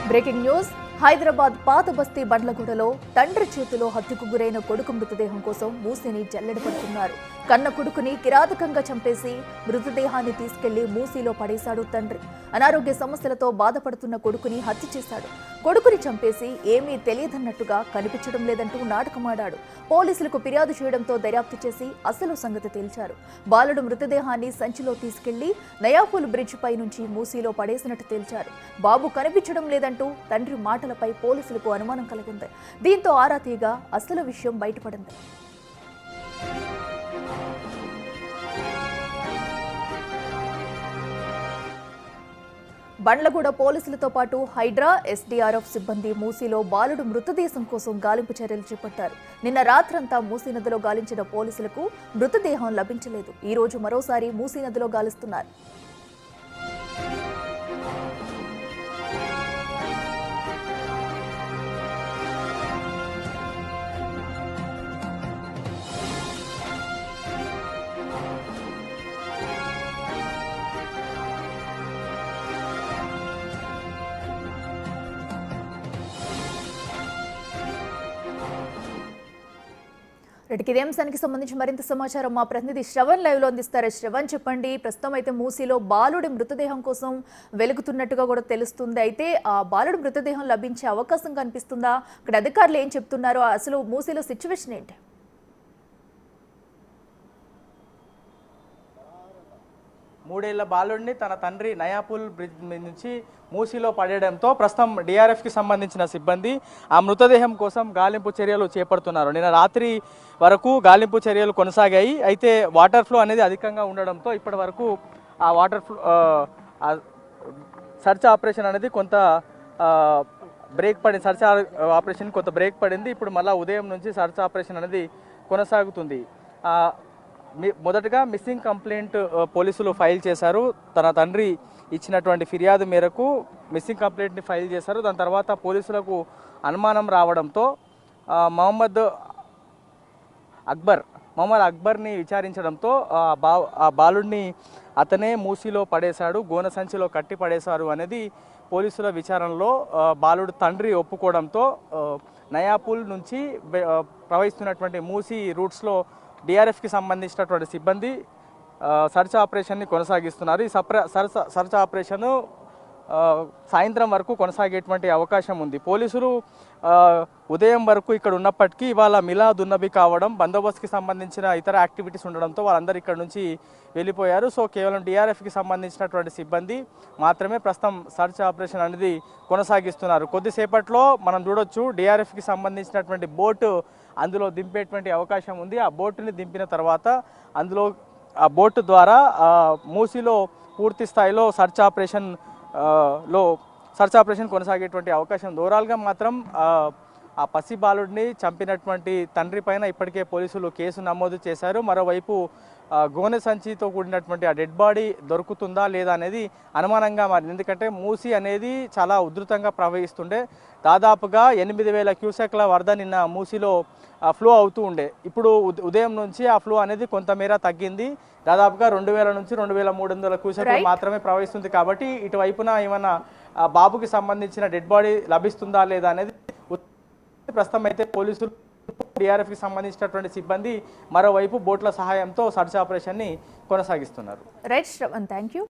Breaking news. Hyderabad పాత బస్తీ బండ్లగూడలో తండ్రి చేతిలో హత్యకు గురైన కొడుకు మృతదేహం కోసం మూసిని జల్లెడపడుతున్నారు. కన్న కొడుకుని కిరాతకంగా చంపేసి మృతదేహాన్ని తీసుకెళ్లి మూసీలో పడేశాడు తండ్రి. అనారోగ్య సమస్యలతో బాధపడుతున్న కొడుకుని హత్య చేశాడు. కొడుకుని చంపేసి ఏమీ తెలియదన్నట్టుగా కనిపించడం లేదంటూ నాటకమాడాడు. పోలీసులకు ఫిర్యాదు చేయడంతో దర్యాప్తు చేసి అసలు సంగతి తేల్చారు. బాలుడు మృతదేహాన్ని సంచిలో తీసుకెళ్లి నయాపూల్ బ్రిడ్జ్ పై నుంచి మూసీలో పడేసినట్టు తేల్చారు. బాబు కనిపించడం లేదంటూ తండ్రి మాటలపై పోలీసులకు అనుమానం కలిగింది. దీంతో ఆరా తీయగా అసలు విషయం బయటపడింది. బండ్లగూడ పోలీసులతో పాటు హైడ్రా, ఎస్డీఆర్ఎఫ్ సిబ్బంది మూసీలో బాలుడు మృతదేహం కోసం గాలింపు చర్యలు చేపట్టారు. నిన్న రాత్రంతా మూసీ నదిలో గాలించిన పోలీసులకు మృతదేహం లభించలేదు. ఈ రోజు మరోసారి మూసీ నదిలో గాలిస్తున్నారు. ఇదే అంశానికి సంబంధించి మరింత సమాచారం మా ప్రతినిధి శ్రవణ్ లైవ్ లో అందిస్తారు. శ్రవణ్, చెప్పండి. ప్రస్తుతం అయితే మూసీలో బాలుడి మృతదేహం కోసం వెలుగుతున్నట్టుగా కూడా తెలుస్తుంది. అయితే ఆ బాలుడి మృతదేహం లభించే అవకాశం కనిపిస్తుందా? అక్కడ అధికారులు ఏం చెప్తున్నారో, అసలు మూసీలో సిచ్యువేషన్ ఏంటి? మూడేళ్ల బాలుడిని తన తండ్రి నయాపూల్ బ్రిడ్జ్ నుంచి మూసీలో పడేయడంతో ప్రస్తుతం డిఆర్ఎఫ్కి సంబంధించిన సిబ్బంది ఆ మృతదేహం కోసం గాలింపు చర్యలు చేపడుతున్నారు. నిన్న రాత్రి వరకు గాలింపు చర్యలు కొనసాగాయి. అయితే వాటర్ ఫ్లో అనేది అధికంగా ఉండడంతో ఇప్పటి వరకు ఆ వాటర్ ఫ్లో సర్చ్ ఆపరేషన్ అనేది కొంత బ్రేక్ పడింది. సర్చ్ ఆపరేషన్ కొంత బ్రేక్ పడింది. ఇప్పుడు మళ్ళీ ఉదయం నుంచి సర్చ్ ఆపరేషన్ అనేది కొనసాగుతుంది. మొదటగా మిస్సింగ్ కంప్లైంట్ పోలీసులు ఫైల్ చేశారు. తన తండ్రి ఇచ్చినటువంటి ఫిర్యాదు మేరకు మిస్సింగ్ కంప్లైంట్ని ఫైల్ చేశారు. దాని తర్వాత పోలీసులకు అనుమానం రావడంతో మహమ్మద్ అక్బర్ని విచారించడంతో ఆ బాలుడిని అతనే మూసీలో పడేశాడు, గోన సంచిలో కట్టి పడేశారు అనేది పోలీసుల విచారణలో బాలుడు తండ్రి ఒప్పుకోవడంతో నయాపూల్ నుంచి ప్రవహిస్తున్నటువంటి మూసీ రూట్స్లో డిఆర్ఎఫ్కి సంబంధించినటువంటి సిబ్బంది సర్చ్ ఆపరేషన్ని కొనసాగిస్తున్నారు. ఈ సర్చ్ ఆపరేషను సాయంత్రం వరకు కొనసాగేటువంటి అవకాశం ఉంది. పోలీసులు ఉదయం వరకు ఇక్కడ ఉన్నప్పటికీ ఇవాళ మిలాద్ ఉన్నబి కావడం, బందోబస్తుకి సంబంధించిన ఇతర యాక్టివిటీస్ ఉండడంతో వాళ్ళందరూ ఇక్కడ నుంచి వెళ్ళిపోయారు. సో కేవలం డిఆర్ఎఫ్కి సంబంధించినటువంటి సిబ్బంది మాత్రమే ప్రస్తుతం సర్చ్ ఆపరేషన్ అనేది కొనసాగిస్తున్నారు. కొద్దిసేపట్లో మనం చూడొచ్చు డిఆర్ఎఫ్కి సంబంధించినటువంటి బోటు అందులో దింపేటువంటి అవకాశం ఉంది. ఆ బోటుని దింపిన తర్వాత అందులో ఆ బోటు ద్వారా మూసీలో పూర్తి స్థాయిలో సర్చ్ ఆపరేషన్ కొనసాగేటువంటి అవకాశం. ఓవరాల్గా మాత్రం ఆ పసి బాలుడిని చంపినటువంటి తండ్రి పైన ఇప్పటికే పోలీసులు కేసు నమోదు చేశారు. మరోవైపు గోనె సంచితో కూడినటువంటి ఆ డెడ్ బాడీ దొరుకుతుందా లేదా అనేది అనుమానంగా మారింది. ఎందుకంటే మూసీ అనేది చాలా ఉధృతంగా ప్రవహిస్తుండే. దాదాపుగా 8,000 క్యూసెక్ల వరద నిన్న మూసీలో ఫ్లో అవుతూ ఉండే. ఇప్పుడు ఉదయం నుంచి ఆ ఫ్లో అనేది కొంతమేర తగ్గింది. దాదాపుగా 2,000 నుంచి 2,300 క్యూసెక్లు మాత్రమే ప్రవహిస్తుంది. కాబట్టి ఇటువైపున ఏమన్నా బాబుకి సంబంధించిన డెడ్ బాడీ లభిస్తుందా లేదా అనేది ప్రస్తుతం అయితే పోలీసులు, డిఆర్ఎఫ్కి సంబంధించినటువంటి సిబ్బంది మరోవైపు బోట్ల సహాయంతో సర్చ్ ఆపరేషన్ని కొనసాగిస్తున్నారు. Right Shravan, thank you.